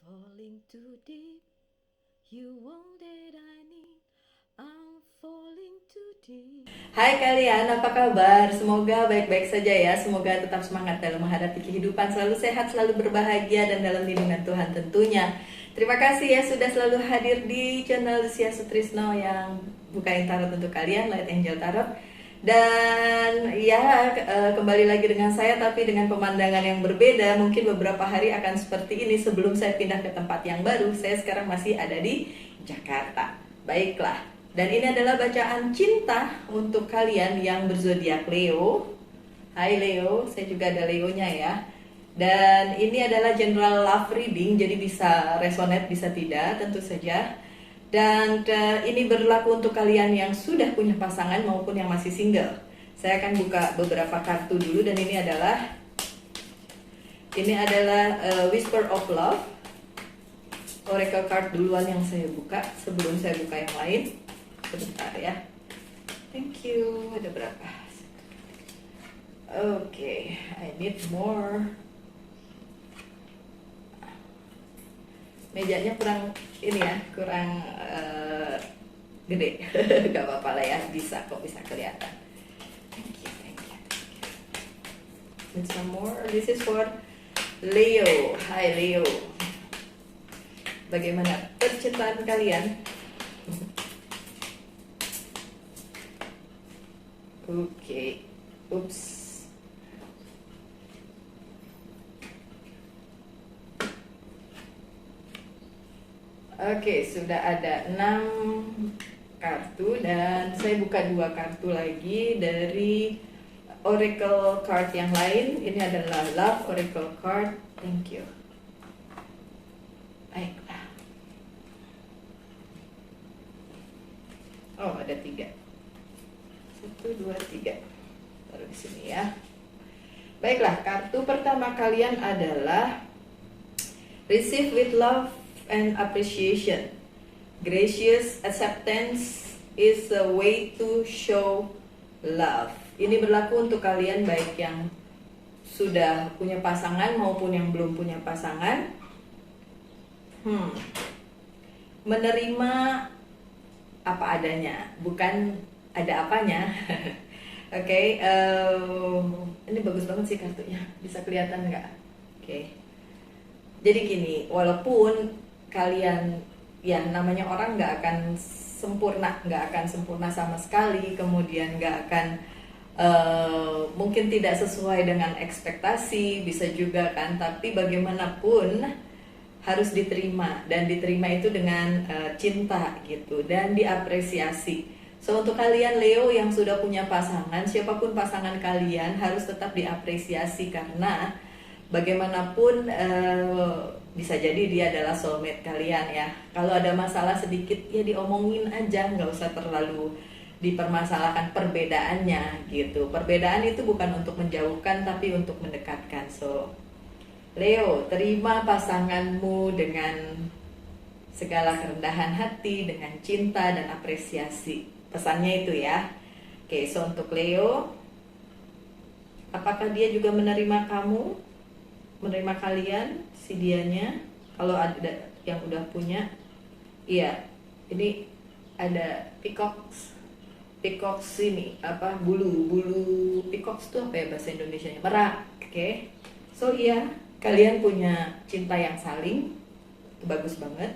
Falling too deep, you want that I need. I'm falling too deep. Hai kalian, apa kabar? Semoga baik-baik saja ya. Semoga tetap semangat dalam menghadapi kehidupan, selalu sehat, selalu berbahagia, dan dalam lindungan Tuhan tentunya. Terima kasih ya sudah selalu hadir di channel Lucia Sutrisno yang bukain tarot untuk kalian, Light Angel Tarot. Dan ya kembali lagi dengan saya tapi dengan pemandangan yang berbeda. Mungkin beberapa hari akan seperti ini sebelum saya pindah ke tempat yang baru. Saya sekarang masih ada di Jakarta. Baiklah. Dan ini adalah bacaan cinta untuk kalian yang berzodiak Leo. Hai Leo, saya juga ada Leonya ya. Dan ini adalah general love reading, jadi bisa resonate bisa tidak tentu saja. Dan ini berlaku untuk kalian yang sudah punya pasangan maupun yang masih single. Saya akan buka beberapa kartu dulu dan ini adalah Whisper of Love. Oracle card duluan yang saya buka sebelum saya buka yang lain. Sebentar ya. Thank you. Ada berapa? Oke, I need more. Mejanya kurang ini ya, kurang gede. Gak apa-apa lah ya, bisa kok, bisa kelihatan. Thank you, thank you, thank you. And some more. This is for Leo. Hai Leo. Bagaimana percintaan kalian? Oke. Oops. Oke, sudah ada 6 kartu dan saya buka 2 kartu lagi dari Oracle card yang lain. Ini adalah Love Oracle card. Thank you. Baiklah. Oh, ada 3. 1, 2, 3. Taruh di sini ya. Baiklah, kartu pertama kalian adalah Receive with love and appreciation. Gracious acceptance is a way to show love. Ini berlaku untuk kalian baik yang sudah punya pasangan maupun yang belum punya pasangan. Menerima apa adanya, bukan ada apanya. Oke, ini bagus banget sih kartunya. Bisa kelihatan nggak? Oke. Jadi gini, walaupun kalian ya namanya orang nggak akan sempurna sama sekali, kemudian nggak akan mungkin tidak sesuai dengan ekspektasi, bisa juga kan, tapi bagaimanapun harus diterima dan diterima itu dengan cinta gitu dan diapresiasi. So untuk kalian Leo yang sudah punya pasangan, siapapun pasangan kalian harus tetap diapresiasi karena bagaimanapun bisa jadi dia adalah soulmate kalian ya. Kalau ada masalah sedikit ya diomongin aja, nggak usah terlalu dipermasalahkan perbedaannya gitu. Perbedaan itu bukan untuk menjauhkan tapi untuk mendekatkan. So Leo, terima pasanganmu dengan segala kerendahan hati, dengan cinta dan apresiasi. Pesannya itu ya. Oke, so untuk Leo, apakah dia juga menerima kamu? Menerima kalian, si dianya? Kalau ada yang udah punya, iya. Ini ada peacocks ini apa? Bulu peacocks itu apa ya bahasa Indonesianya? Merak. Oke. So iya, kalian punya cinta yang saling, itu bagus banget.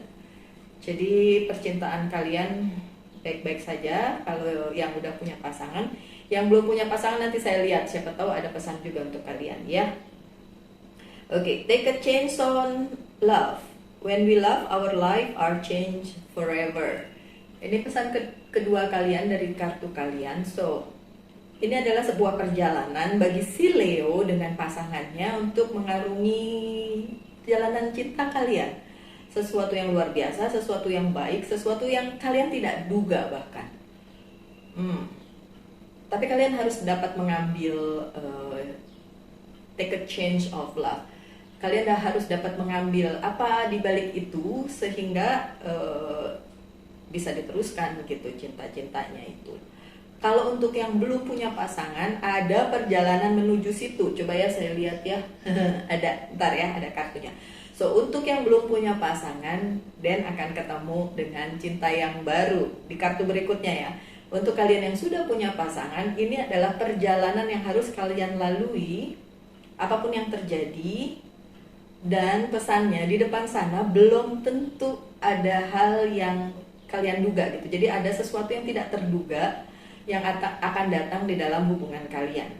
Jadi percintaan kalian baik-baik saja. Kalau yang udah punya pasangan, yang belum punya pasangan nanti saya lihat, siapa tahu ada pesan juga untuk kalian ya. Oke, take a chance on love. When we love, our life are changed forever. Ini pesan kedua kalian dari kartu kalian. So, ini adalah sebuah perjalanan bagi si Leo dengan pasangannya untuk mengarungi jalanan cinta kalian. Sesuatu yang luar biasa, sesuatu yang baik, sesuatu yang kalian tidak duga bahkan. Tapi kalian harus dapat mengambil take a change of love. Kalian harus dapat mengambil apa di balik itu sehingga bisa diteruskan gitu cinta-cintanya itu. Kalau untuk yang belum punya pasangan, ada perjalanan menuju situ. Coba ya saya lihat ya. Ada, ntar ya, ada kartunya. So untuk yang belum punya pasangan, dan akan ketemu dengan cinta yang baru di kartu berikutnya ya. Untuk kalian yang sudah punya pasangan, ini adalah perjalanan yang harus kalian lalui apapun yang terjadi. Dan pesannya di depan sana belum tentu ada hal yang kalian duga gitu. Jadi ada sesuatu yang tidak terduga yang akan datang di dalam hubungan kalian.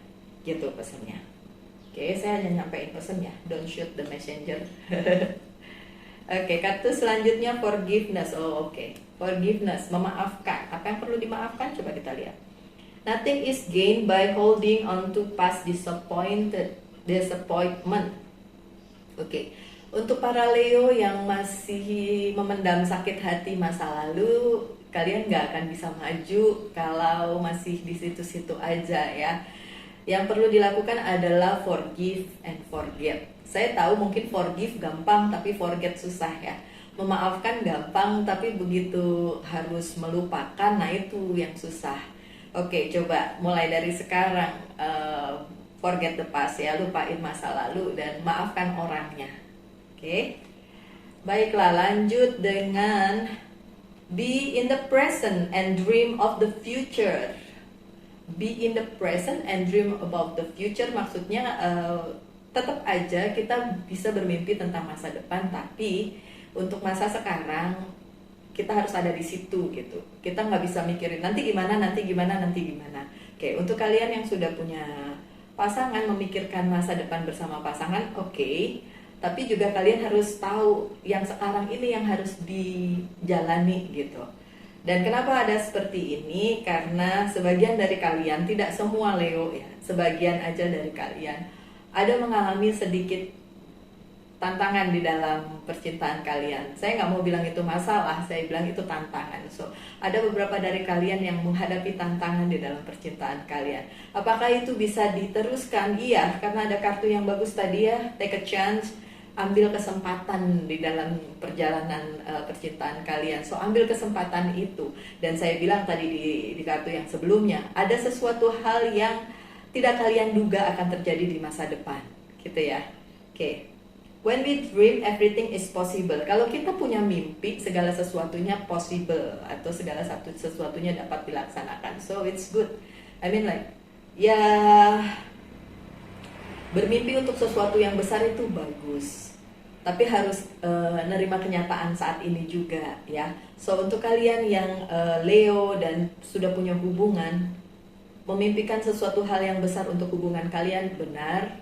Gitu pesannya. Oke, saya hanya nyampein pesannya. Don't shoot the messenger. Oke, kartu selanjutnya forgiveness. Oh, oke. Forgiveness, memaafkan. Apa yang perlu dimaafkan? Coba kita lihat. Nothing is gained by holding on to past disappointment. Oke, untuk para Leo yang masih memendam sakit hati masa lalu, kalian nggak akan bisa maju kalau masih di situ-situ aja ya. Yang perlu dilakukan adalah forgive and forget. Saya tahu mungkin forgive gampang, tapi forget susah ya. Memaafkan gampang, tapi begitu harus melupakan, nah itu yang susah. Oke, coba mulai dari sekarang. Forget the past ya, lupain masa lalu dan maafkan orangnya. Oke. Baiklah, lanjut dengan be in the present and dream of the future. Be in the present and dream about the future maksudnya tetap aja kita bisa bermimpi tentang masa depan, tapi untuk masa sekarang kita harus ada di situ gitu. Kita nggak bisa mikirin nanti gimana, nanti gimana, nanti gimana. Oke, untuk kalian yang sudah punya pasangan, memikirkan masa depan bersama pasangan, oke. Tapi juga kalian harus tahu yang sekarang ini yang harus dijalani gitu. Dan kenapa ada seperti ini? Karena sebagian dari kalian, tidak semua Leo ya, sebagian aja dari kalian ada mengalami sedikit tantangan di dalam percintaan kalian. Saya nggak mau bilang itu masalah, saya bilang itu tantangan. So, ada beberapa dari kalian yang menghadapi tantangan di dalam percintaan kalian. Apakah itu bisa diteruskan? Iya, karena ada kartu yang bagus tadi ya, take a chance, ambil kesempatan di dalam perjalanan percintaan kalian. So, ambil kesempatan itu. Dan saya bilang tadi di kartu yang sebelumnya, ada sesuatu hal yang tidak kalian duga akan terjadi di masa depan, gitu ya. Oke. When we dream, everything is possible. Kalau kita punya mimpi, segala sesuatunya possible, atau segala sesuatunya dapat dilaksanakan. So it's good. I mean like, ya bermimpi untuk sesuatu yang besar itu bagus. Tapi harus nerima kenyataan saat ini juga ya. So untuk kalian yang Leo dan sudah punya hubungan, memimpikan sesuatu hal yang besar untuk hubungan kalian benar.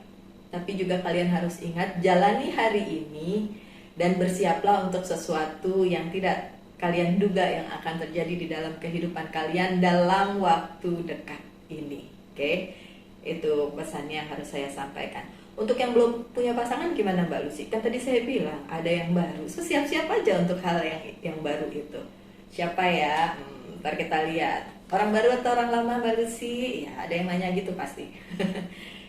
Tapi juga kalian harus ingat, jalani hari ini dan bersiaplah untuk sesuatu yang tidak kalian duga yang akan terjadi di dalam kehidupan kalian dalam waktu dekat ini. Oke? Itu pesannya yang harus saya sampaikan. Untuk yang belum punya pasangan gimana Mbak Lucy? Kan tadi saya bilang ada yang baru. So siap-siap aja untuk hal yang baru itu. Siapa ya? Ntar kita lihat. Orang baru atau orang lama Mbak Lucy? Ya ada yang nanya gitu pasti.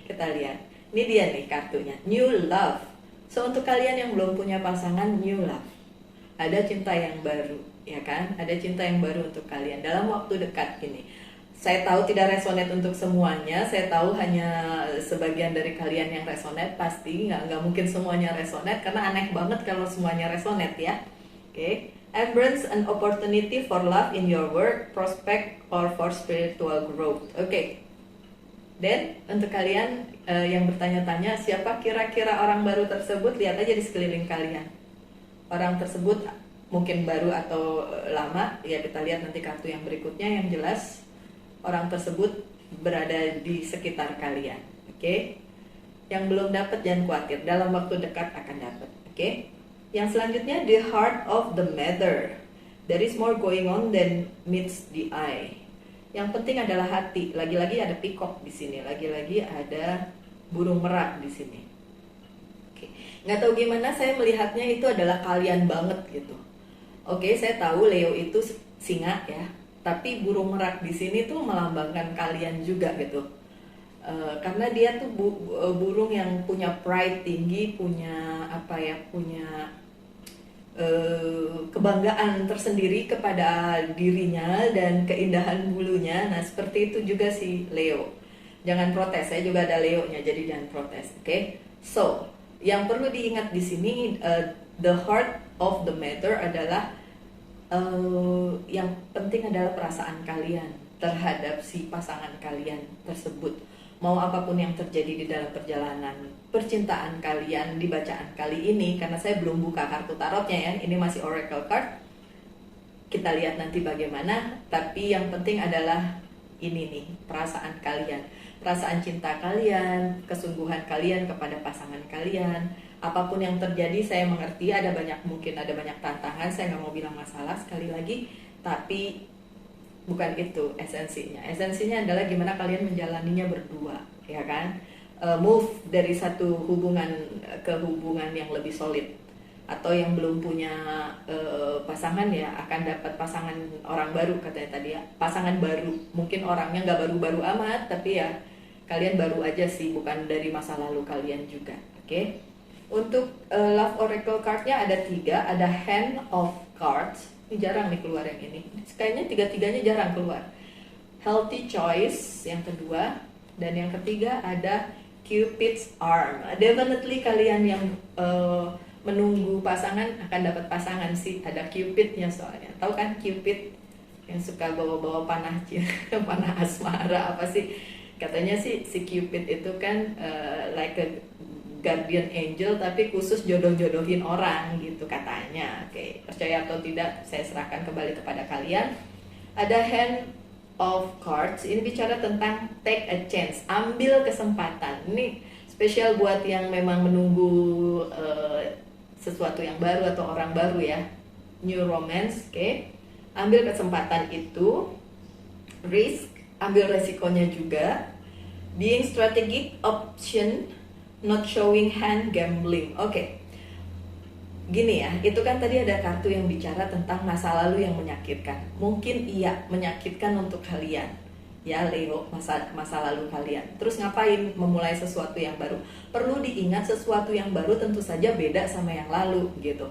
Kita lihat. Ini dia nih kartunya, new love. So untuk kalian yang belum punya pasangan, new love. Ada cinta yang baru, ya kan? Ada cinta yang baru untuk kalian dalam waktu dekat ini. Saya tahu tidak resonate untuk semuanya. Saya tahu hanya sebagian dari kalian yang resonate. Pasti nggak mungkin semuanya resonate, karena aneh banget kalau semuanya resonate ya. Oke. Embrace an opportunity for love in your work, prospect, or for spiritual growth. Oke. Dan untuk kalian yang bertanya-tanya siapa kira-kira orang baru tersebut, lihat aja di sekeliling kalian. Orang tersebut mungkin baru atau lama, ya kita lihat nanti kartu yang berikutnya. Yang jelas orang tersebut berada di sekitar kalian. Oke? Yang belum dapat jangan khawatir, dalam waktu dekat akan dapat. Oke? Yang selanjutnya, the heart of the matter. There is more going on than meets the eye. Yang penting adalah hati. Lagi-lagi ada peacock di sini, lagi-lagi ada burung merak di sini. Oke, nggak tahu gimana saya melihatnya itu adalah kalian banget gitu. Oke, saya tahu Leo itu singa ya, tapi burung merak di sini tuh melambangkan kalian juga gitu. Karena dia tuh burung yang punya pride tinggi, punya kebanggaan tersendiri kepada dirinya dan keindahan bulunya. Nah seperti itu juga si Leo. Jangan protes, saya juga ada Leo-nya, jadi jangan protes. Oke? So Yang perlu diingat di sini, the heart of the matter adalah yang penting adalah perasaan kalian terhadap si pasangan kalian tersebut. Mau apapun yang terjadi di dalam perjalanan percintaan kalian di bacaan kali ini, karena saya belum buka kartu tarotnya ya, ini masih oracle card. Kita lihat nanti bagaimana, tapi yang penting adalah ini nih, perasaan kalian, perasaan cinta kalian, kesungguhan kalian kepada pasangan kalian. Apapun yang terjadi, saya mengerti mungkin ada banyak tantangan, saya nggak mau bilang masalah sekali lagi, tapi bukan itu esensinya. Esensinya adalah gimana kalian menjalaninya berdua, ya kan? Move dari satu hubungan ke hubungan yang lebih solid. Atau yang belum punya pasangan ya akan dapat pasangan orang baru katanya tadi ya. Pasangan baru, mungkin orangnya nggak baru-baru amat, tapi ya kalian baru aja sih, bukan dari masa lalu kalian juga, oke? Untuk love oracle cardnya ada 3, ada hand of cards. Ini jarang nih keluar yang ini. Kayaknya 3-tiganya jarang keluar. Healthy choice yang kedua, dan yang ketiga ada Cupid's arm. Definitely kalian yang menunggu pasangan akan dapat pasangan sih. Ada Cupidnya soalnya. Tahu kan Cupid yang suka bawa-bawa panah panah asmara apa sih? Katanya sih si Cupid itu kan like a guardian angel, tapi khusus jodoh-jodohin orang gitu katanya. Oke, percaya atau tidak saya serahkan kembali kepada kalian. Ada hand of cards, ini bicara tentang take a chance, ambil kesempatan. Ini spesial buat yang memang menunggu sesuatu yang baru atau orang baru ya, new romance. Oke, ambil kesempatan itu, risk, ambil resikonya juga, being strategic option, not showing hand, gambling. Oke. Gini ya, itu kan tadi ada kartu yang bicara tentang masa lalu yang menyakitkan. Mungkin iya, menyakitkan untuk kalian. Ya Leo, masa lalu kalian. Terus ngapain memulai sesuatu yang baru? Perlu diingat sesuatu yang baru tentu saja beda sama yang lalu gitu.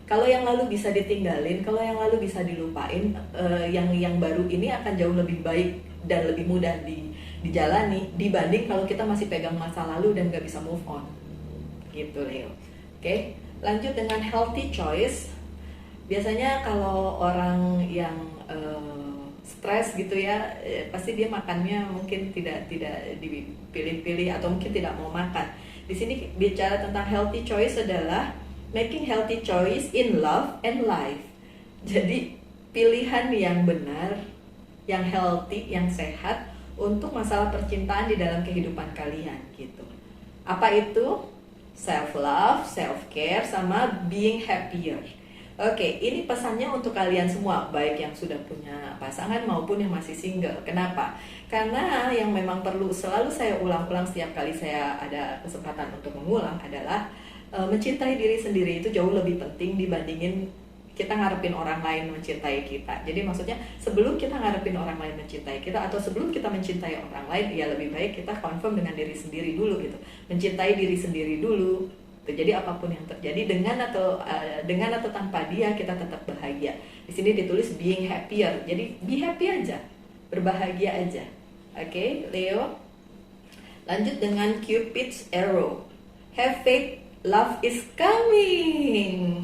Kalau yang lalu bisa ditinggalin, kalau yang lalu bisa dilupain, yang baru ini akan jauh lebih baik dan lebih mudah dijalani dibanding kalau kita masih pegang masa lalu dan gak bisa move on gitu Leo. Oke, lanjut dengan healthy choice. Biasanya kalau orang yang stres gitu ya, pasti dia makannya mungkin tidak dipilih-pilih atau mungkin tidak mau makan. Di sini bicara tentang healthy choice adalah making healthy choice in love and life. Jadi pilihan yang benar, yang healthy, yang sehat untuk masalah percintaan di dalam kehidupan kalian gitu. Apa itu? Self love, self care, sama being happier. Oke, ini pesannya untuk kalian semua, baik yang sudah punya pasangan maupun yang masih single. Kenapa? Karena yang memang perlu selalu saya ulang-ulang setiap kali saya ada kesempatan untuk mengulang adalah mencintai diri sendiri itu jauh lebih penting dibandingin kita ngarepin orang lain mencintai kita. Jadi maksudnya sebelum kita ngarepin orang lain mencintai kita atau sebelum kita mencintai orang lain, ya lebih baik kita confirm dengan diri sendiri dulu gitu. Mencintai diri sendiri dulu. Jadi apapun yang terjadi dengan atau tanpa dia kita tetap bahagia. Di sini ditulis being happier. Jadi be happy aja, berbahagia aja. Oke, Leo. Lanjut dengan Cupid's arrow. Have faith, love is coming.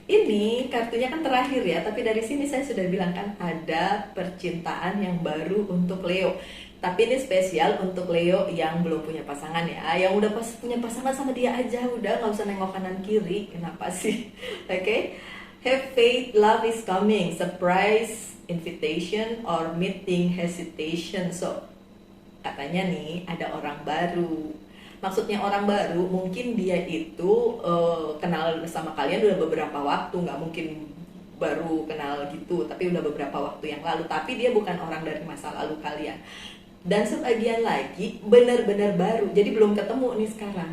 Ini kartunya kan terakhir ya, tapi dari sini saya sudah bilang kan ada percintaan yang baru untuk Leo. Tapi ini spesial untuk Leo yang belum punya pasangan ya. Yang udah punya pasangan sama dia aja, udah nggak usah nengok kanan kiri. Kenapa sih? Oke. Have faith, love is coming. Surprise, invitation, or meeting hesitation. So, katanya nih ada orang baru. Maksudnya orang baru, mungkin dia itu kenal sama kalian udah beberapa waktu, nggak mungkin baru kenal gitu, tapi udah beberapa waktu yang lalu. Tapi dia bukan orang dari masa lalu kalian. Dan sebagian lagi benar-benar baru, jadi belum ketemu nih sekarang.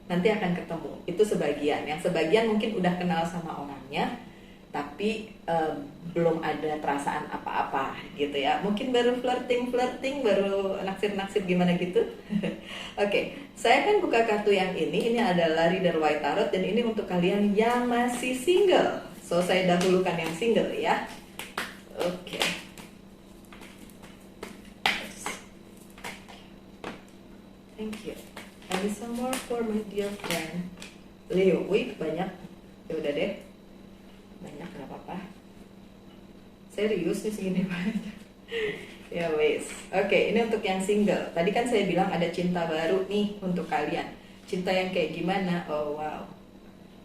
Nanti akan ketemu, itu sebagian. Yang sebagian mungkin udah kenal sama orangnya, tapi belum ada perasaan apa-apa gitu ya. Mungkin baru flirting, baru naksir gimana gitu. Oke, saya kan buka kartu yang ini adalah Reader White Tarot, dan ini untuk kalian yang masih single. So, saya dahulukan yang single ya. Oke. Thank you. me some more for my dear friend Leo. Wih, banyak. Ya udah deh. Banyak, gak apa-apa. Serius nih segini banyak. Ya wes. Oke, ini untuk yang single. Tadi kan saya bilang ada cinta baru nih untuk kalian. Cinta yang kayak gimana? Oh wow.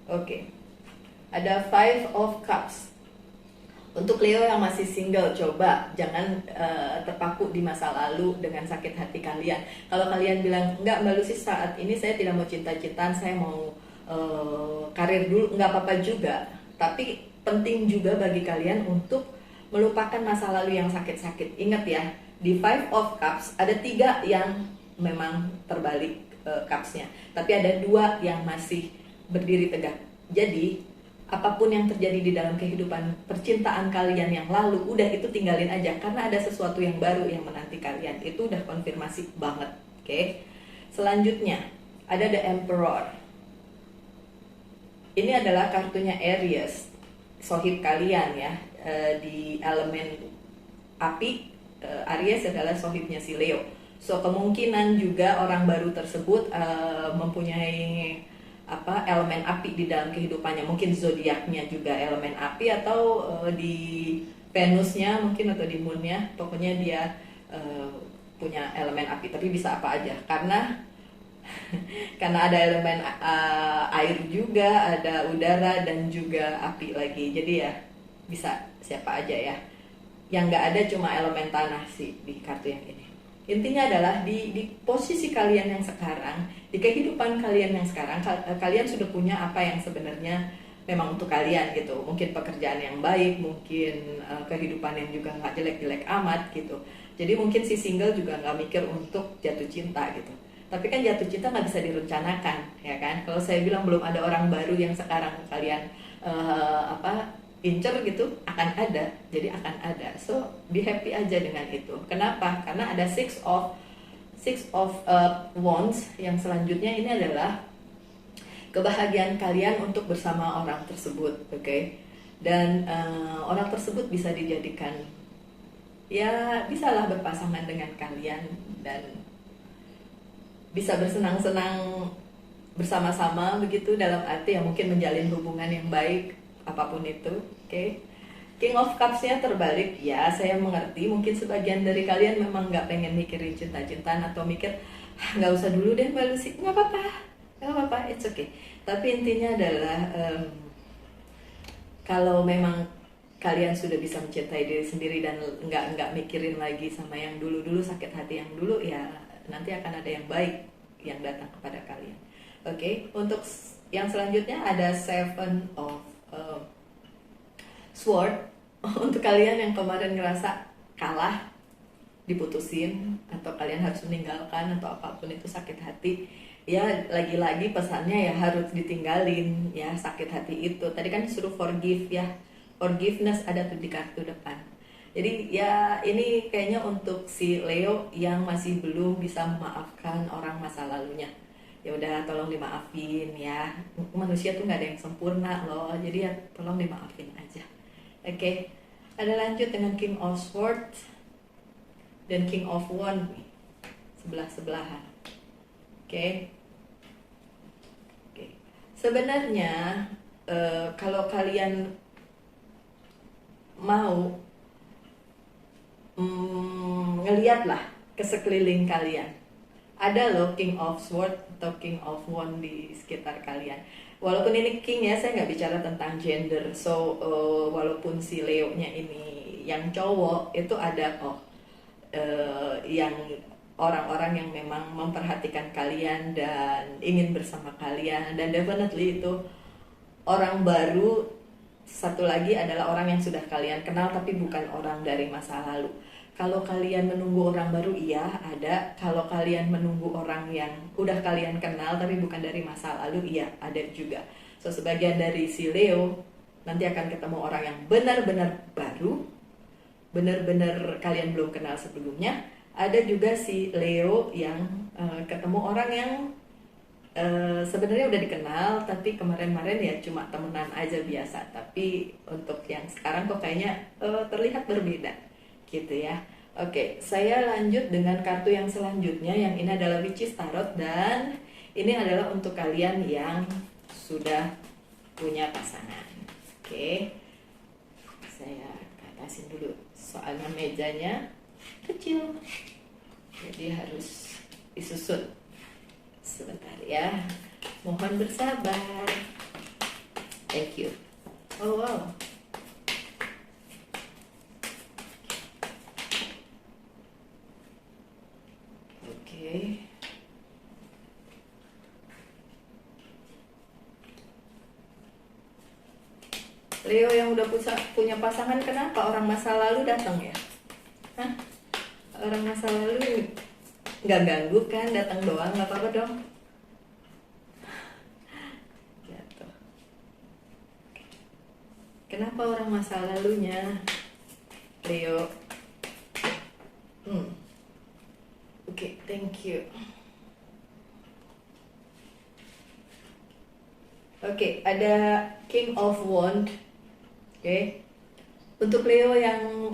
Oke. Ada Five of Cups. Untuk Leo yang masih single, coba jangan terpaku di masa lalu dengan sakit hati kalian. Kalau kalian bilang, enggak Mbak Lucy, saat ini saya tidak mau cinta-cintaan, saya mau karir dulu, enggak apa-apa juga. Tapi penting juga bagi kalian untuk melupakan masa lalu yang sakit-sakit. Ingat ya, di Five of Cups ada 3 yang memang terbalik cupsnya, tapi ada 2 yang masih berdiri tegak. Jadi apapun yang terjadi di dalam kehidupan percintaan kalian yang lalu, udah itu tinggalin aja, karena ada sesuatu yang baru yang menanti kalian. Itu udah konfirmasi banget. Oke. Selanjutnya ada The Emperor. Ini adalah kartunya Aries, sohib kalian ya, di elemen api. Aries adalah sohibnya si Leo. So kemungkinan juga orang baru tersebut mempunyai elemen api di dalam kehidupannya. Mungkin zodiaknya juga elemen api, atau di Venusnya mungkin, atau di Moonnya. Pokoknya dia punya elemen api, tapi bisa apa aja, karena ada elemen air juga, ada udara dan juga api lagi. Jadi ya bisa siapa aja ya. Yang nggak ada cuma elemen tanah sih di kartu yang ini. Intinya adalah di posisi kalian yang sekarang, di kehidupan kalian yang sekarang, kalian sudah punya apa yang sebenarnya memang untuk kalian gitu. Mungkin pekerjaan yang baik, mungkin kehidupan yang juga nggak jelek-jelek amat gitu. Jadi mungkin si single juga nggak mikir untuk jatuh cinta gitu. Tapi kan jatuh cinta nggak bisa direncanakan, ya kan? Kalau saya bilang belum ada orang baru yang sekarang kalian incer gitu, akan ada. Jadi akan ada. So be happy aja dengan itu. Kenapa? Karena ada six of wands yang selanjutnya. Ini adalah kebahagiaan kalian untuk bersama orang tersebut, oke? Dan orang tersebut bisa dijadikan, ya bisalah berpasangan dengan kalian dan bisa bersenang-senang bersama-sama begitu, dalam arti ya mungkin menjalin hubungan yang baik apapun itu, oke? King of Cups-nya terbalik, ya saya mengerti. Mungkin sebagian dari kalian memang nggak pengen mikirin cinta-cintaan, atau mikir nggak usah dulu deh Mbak Lucy, nggak apa-apa, it's okay. Tapi intinya adalah kalau memang kalian sudah bisa mencintai diri sendiri dan nggak mikirin lagi sama yang dulu sakit hati yang dulu, ya nanti akan ada yang baik yang datang kepada kalian. Oke, untuk yang selanjutnya ada Seven of Sword. Untuk kalian yang kemarin ngerasa kalah, diputusin, atau kalian harus meninggalkan, atau apapun itu sakit hati, ya lagi-lagi pesannya ya harus ditinggalin ya sakit hati itu. Tadi kan disuruh forgive ya, forgiveness ada tuh di kartu depan. Jadi ya ini kayaknya untuk si Leo yang masih belum bisa memaafkan orang masa lalunya. Ya udah, tolong dimaafin ya. Manusia tuh nggak ada yang sempurna loh. Jadi ya tolong dimaafin aja. Oke. Ada lanjut dengan King of Swords dan King of Wands, sebelah-sebelahan. Oke. Sebenarnya kalau kalian mau ngeliatlah ke sekeliling kalian, ada loh King of Swords atau King of Wands di sekitar kalian. Walaupun ini King ya, saya nggak bicara tentang gender. So walaupun si Leo-nya ini yang cowok, itu ada yang orang-orang yang memang memperhatikan kalian dan ingin bersama kalian. Dan definitely itu orang baru. Satu lagi adalah orang yang sudah kalian kenal tapi bukan orang dari masa lalu. Kalau kalian menunggu orang baru, iya ada. Kalau kalian menunggu orang yang udah kalian kenal tapi bukan dari masa lalu, iya ada juga. So sebagian dari si Leo nanti akan ketemu orang yang benar-benar baru, benar-benar kalian belum kenal sebelumnya. Ada juga si Leo yang ketemu orang yang sebenarnya udah dikenal tapi kemarin-kemarin ya cuma temenan aja biasa. Tapi untuk yang sekarang kok kayaknya terlihat berbeda gitu ya. Oke, saya lanjut dengan kartu yang selanjutnya. Yang ini adalah Witch's Tarot dan Ini adalah untuk kalian yang sudah punya pasangan. Oke, saya katasin dulu, soalnya mejanya kecil, jadi harus disusun. Sebentar ya, mohon bersabar. Thank you. Oh wow. Oke. Leo yang udah punya pasangan, kenapa orang masa lalu datang ya? Hah? Orang masa lalu nggak ganggu kan, datang doang, nggak apa-apa dong. Jatuh. Kenapa orang masa lalunya, Leo? Oke, thank you. Oke, ada King of Wand. Oke, untuk Leo yang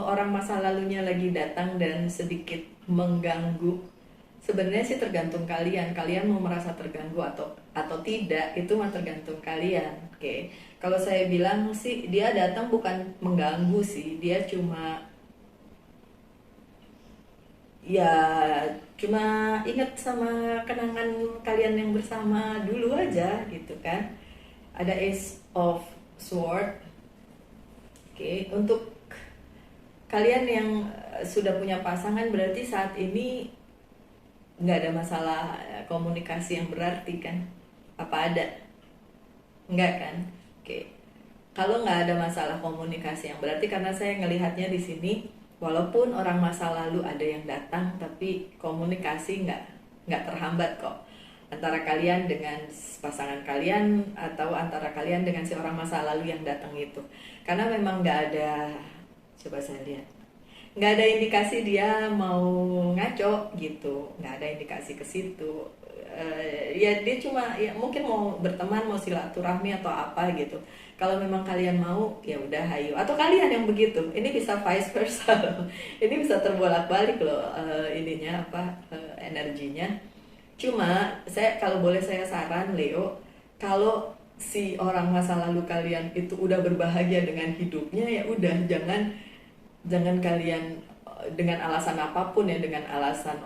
orang masa lalunya lagi datang dan sedikit mengganggu, sebenarnya sih tergantung kalian. Kalian mau merasa terganggu atau tidak, itu mah tergantung kalian. Oke, kalau saya bilang sih dia datang bukan mengganggu sih, dia cuma ingat sama kenangan kalian yang bersama dulu aja gitu kan. Ada Ace of Sword. Oke, untuk kalian yang sudah punya pasangan, berarti saat ini nggak ada masalah komunikasi yang berarti kan? Apa ada? Nggak kan? Oke, kalau nggak ada masalah komunikasi yang berarti, karena saya ngelihatnya di sini, walaupun orang masa lalu ada yang datang, tapi komunikasi nggak terhambat kok, antara kalian dengan pasangan kalian atau antara kalian dengan si orang masa lalu yang datang itu. Karena memang nggak ada, coba saya lihat, nggak ada indikasi dia mau ngaco gitu, nggak ada indikasi ke situ. Ya dia cuma ya mungkin mau berteman, mau silaturahmi atau apa gitu. Kalau memang kalian mau, ya udah hayu. Atau kalian yang begitu, ini bisa vice versa loh. Ini bisa terbolak-balik loh, energinya. Cuma kalau boleh saya saran Leo, kalau si orang masa lalu kalian itu udah berbahagia dengan hidupnya, ya udah jangan kalian dengan alasan apapun ya, dengan alasan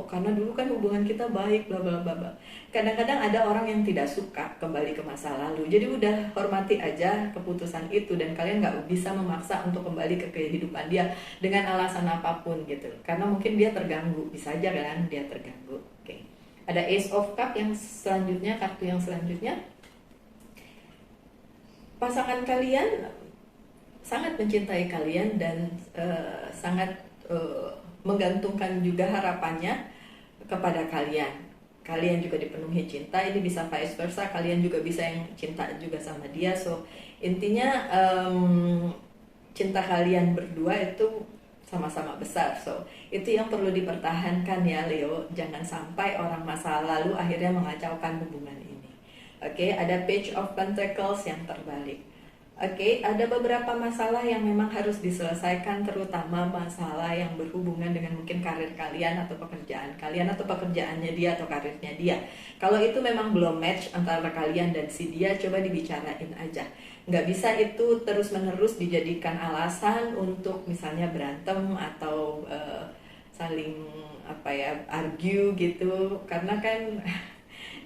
karena dulu kan hubungan kita baik bla bla bla. Kadang-kadang ada orang yang tidak suka kembali ke masa lalu, jadi udah hormati aja keputusan itu, dan kalian nggak bisa memaksa untuk kembali ke kehidupan dia dengan alasan apapun gitu, karena mungkin dia terganggu, bisa aja kan dia terganggu. Oke. Ada Ace of Cup yang selanjutnya, kartu yang selanjutnya. Pasangan kalian sangat mencintai kalian dan sangat menggantungkan juga harapannya kepada kalian. Kalian juga dipenuhi cinta, ini bisa vice versa, kalian juga bisa yang cinta juga sama dia. So intinya cinta kalian berdua itu sama-sama besar. So itu yang perlu dipertahankan ya Leo, jangan sampai orang masa lalu akhirnya mengacaukan hubungan ini. Oke, ada Page of Pentacles yang terbalik. Oke, ada beberapa masalah yang memang harus diselesaikan, terutama masalah yang berhubungan dengan mungkin karir kalian atau pekerjaan kalian atau pekerjaannya dia atau karirnya dia. Kalau itu memang belum match antara kalian dan si dia, coba dibicarain aja. Nggak bisa itu terus-menerus dijadikan alasan untuk misalnya berantem atau saling argue gitu, karena kan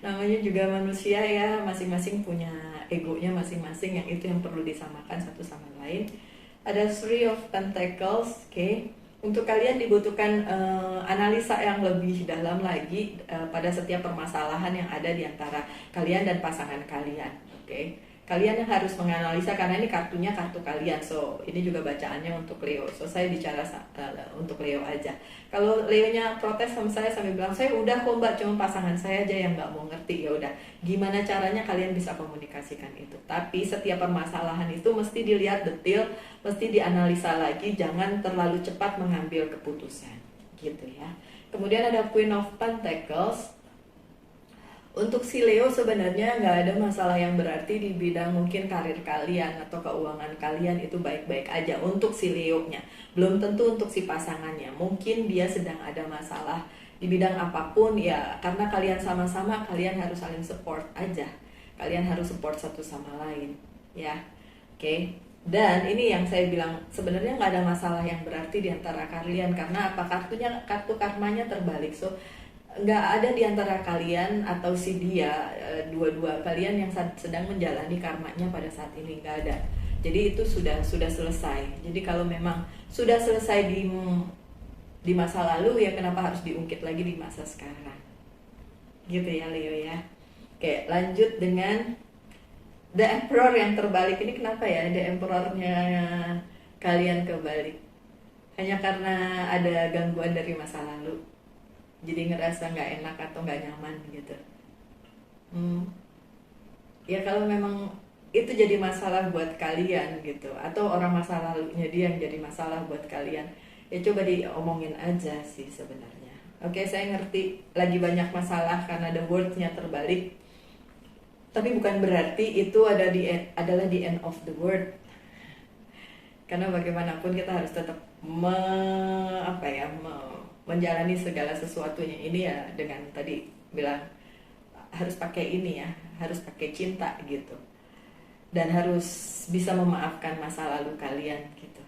namanya juga manusia ya, masing-masing punya egonya masing-masing, yang itu yang perlu disamakan satu sama lain. Ada Three of Pentacles. Oke. Untuk kalian dibutuhkan analisa yang lebih dalam lagi pada setiap permasalahan yang ada di antara kalian dan pasangan kalian. Oke. Kalian yang harus menganalisa, karena ini kartunya kartu kalian. So ini juga bacaannya untuk Leo. So saya bicara untuk Leo aja. Kalau Leonya protes sama saya sambil bilang, saya udah kok mbak, cuma pasangan saya aja yang nggak mau ngerti. Ya udah, gimana caranya kalian bisa komunikasikan itu. Tapi setiap permasalahan itu mesti dilihat detail, mesti dianalisa lagi, jangan terlalu cepat mengambil keputusan gitu ya. Kemudian ada Queen of Pentacles. Untuk si Leo sebenarnya nggak ada masalah yang berarti di bidang mungkin karir kalian atau keuangan kalian, itu baik-baik aja untuk si Leo-nya. Belum tentu untuk si pasangannya, mungkin dia sedang ada masalah di bidang apapun ya, karena kalian sama-sama, kalian harus saling support aja, kalian harus support satu sama lain ya. Oke. Dan ini yang saya bilang, sebenarnya nggak ada masalah yang berarti di antara kalian, karena apa, kartu karmanya terbalik. So nggak ada di antara kalian atau si dia, dua-dua kalian yang sedang menjalani karmanya pada saat ini, nggak ada. Jadi itu sudah selesai. Jadi kalau memang sudah selesai di masa lalu, ya kenapa harus diungkit lagi di masa sekarang, gitu ya Leo ya. Oke, lanjut dengan The Emperor yang terbalik. Ini kenapa ya The Emperor-nya kalian kebalik? Hanya karena ada gangguan dari masa lalu, jadi ngerasa nggak enak atau nggak nyaman gitu. Ya kalau memang itu jadi masalah buat kalian gitu, atau orang masa lalunya dia yang jadi masalah buat kalian, ya coba diomongin aja sih sebenarnya. Oke, saya ngerti lagi banyak masalah karena the word-nya terbalik, tapi bukan berarti itu adalah the end of the world. Karena bagaimanapun kita harus tetap menjalani segala sesuatunya ini ya, dengan tadi bilang harus pakai ini ya, harus pakai cinta gitu, dan harus bisa memaafkan masa lalu kalian gitu.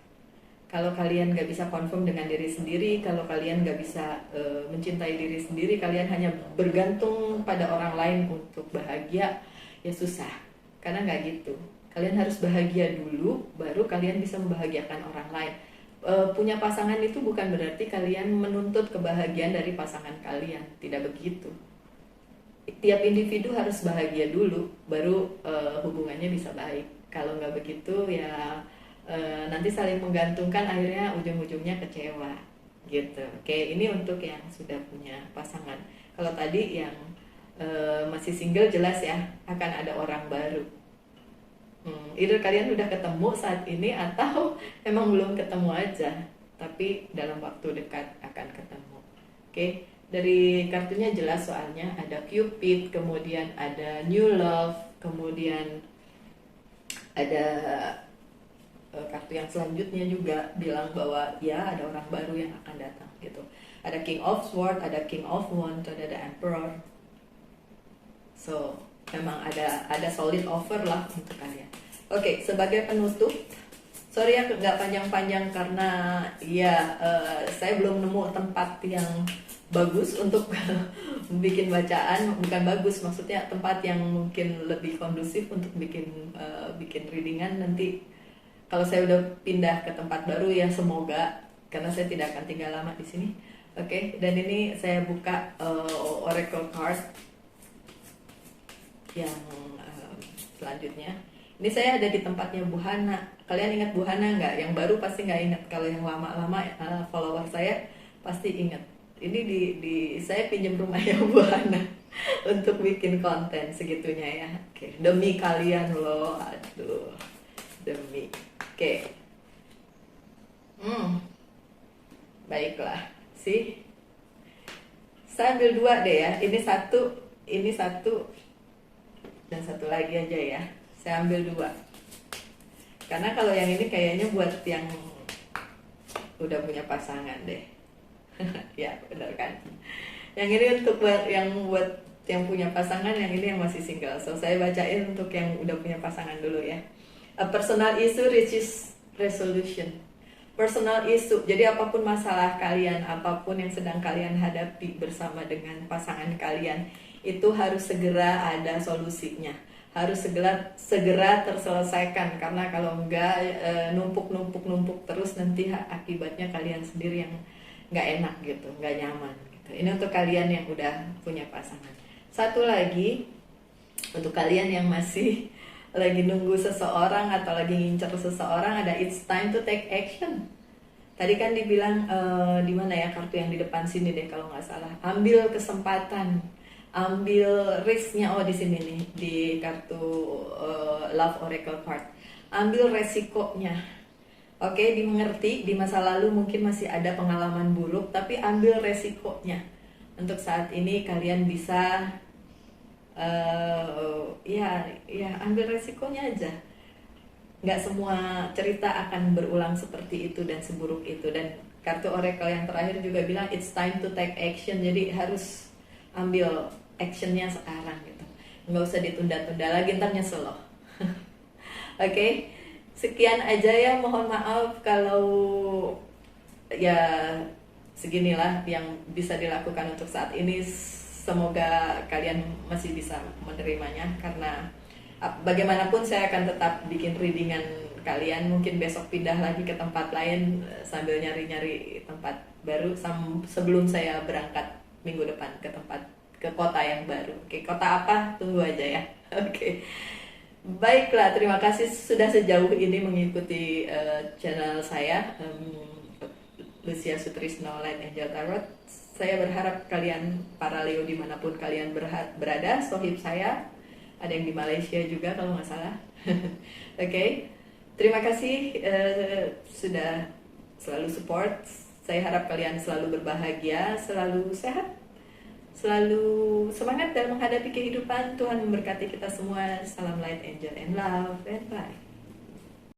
Kalau kalian gak bisa confirm dengan diri sendiri, kalau kalian gak bisa mencintai diri sendiri, kalian hanya bergantung pada orang lain untuk bahagia, ya susah. Karena gak gitu, kalian harus bahagia dulu, baru kalian bisa membahagiakan orang lain. Punya pasangan itu bukan berarti kalian menuntut kebahagiaan dari pasangan kalian, tidak begitu. Tiap individu harus bahagia dulu, baru hubungannya bisa baik. Kalau nggak begitu ya nanti saling menggantungkan, akhirnya ujung-ujungnya kecewa gitu. Oke, ini untuk yang sudah punya pasangan. Kalau tadi yang masih single, jelas ya akan ada orang baru. Either kalian udah ketemu saat ini atau emang belum ketemu aja, tapi dalam waktu dekat akan ketemu. Oke, dari kartunya jelas soalnya ada Cupid, kemudian ada New Love, kemudian ada kartu yang selanjutnya juga bilang bahwa ya ada orang baru yang akan datang gitu. Ada King of Swords, ada King of Wands, ada Emperor. So memang ada solid offer lah untuk kalian. Oke, sebagai penutup, sorry ya nggak panjang-panjang karena ya saya belum nemu tempat yang bagus untuk bikin bacaan. Bukan bagus, maksudnya tempat yang mungkin lebih kondusif untuk bikin readingan. Nanti kalau saya udah pindah ke tempat baru ya semoga, karena saya tidak akan tinggal lama di sini. Oke, dan ini saya buka Oracle card yang selanjutnya. Ini saya ada di tempatnya Bu Hana. Kalian ingat Bu Hana nggak? Yang baru pasti nggak ingat. Kalau yang lama-lama follower saya pasti ingat. Ini di saya pinjam rumahnya Bu Hana untuk bikin konten segitunya ya. Oke, demi kalian loh. Aduh, demi. Oke. Baiklah, sih. Saya ambil 2 deh ya. Ini satu, dan satu lagi aja ya. Saya ambil 2. Karena kalau yang ini kayaknya buat yang udah punya pasangan deh. Ya, benar kan? Yang ini untuk buat yang punya pasangan, yang ini yang masih single. So saya bacain untuk yang udah punya pasangan dulu ya. A personal issue reaches resolution. Personal issue, jadi apapun masalah kalian, apapun yang sedang kalian hadapi bersama dengan pasangan kalian, itu harus segera ada solusinya, harus segera terselesaikan. Karena kalau enggak numpuk terus, nanti akibatnya kalian sendiri yang nggak enak gitu, nggak nyaman gitu. Ini untuk kalian yang udah punya pasangan. Satu lagi untuk kalian yang masih lagi nunggu seseorang atau lagi ngincer seseorang, ada it's time to take action. Tadi kan dibilang di mana ya, kartu yang di depan sini deh kalau nggak salah, ambil kesempatan, ambil risknya. Oh, di sini nih, di kartu Love Oracle card, ambil resikonya. Oke, dimengerti, di masa lalu mungkin masih ada pengalaman buruk, tapi ambil resikonya. Untuk saat ini kalian bisa ambil resikonya aja. Nggak semua cerita akan berulang seperti itu dan seburuk itu, dan kartu oracle yang terakhir juga bilang it's time to take action, jadi harus ambil actionnya sekarang gitu, nggak usah ditunda-tunda lagi, ntar nyesel loh. Oke, sekian aja ya, mohon maaf kalau ya seginilah yang bisa dilakukan untuk saat ini. Semoga kalian masih bisa menerimanya, karena bagaimanapun saya akan tetap bikin readingan kalian. Mungkin besok pindah lagi ke tempat lain sambil nyari-nyari tempat baru sebelum saya berangkat minggu depan ke kota yang baru. Oke, kota apa? Tunggu aja ya. Oke. Baiklah, terima kasih sudah sejauh ini mengikuti channel saya, Lucia Sutrisno Light Angel Tarot. Saya berharap kalian para Leo dimanapun kalian berada, sohib saya ada yang di Malaysia juga kalau nggak salah. Oke, terima kasih sudah selalu support. Saya harap kalian selalu berbahagia, selalu sehat, selalu semangat dalam menghadapi kehidupan. Tuhan memberkati kita semua. Salam light, angel, and love, and bye.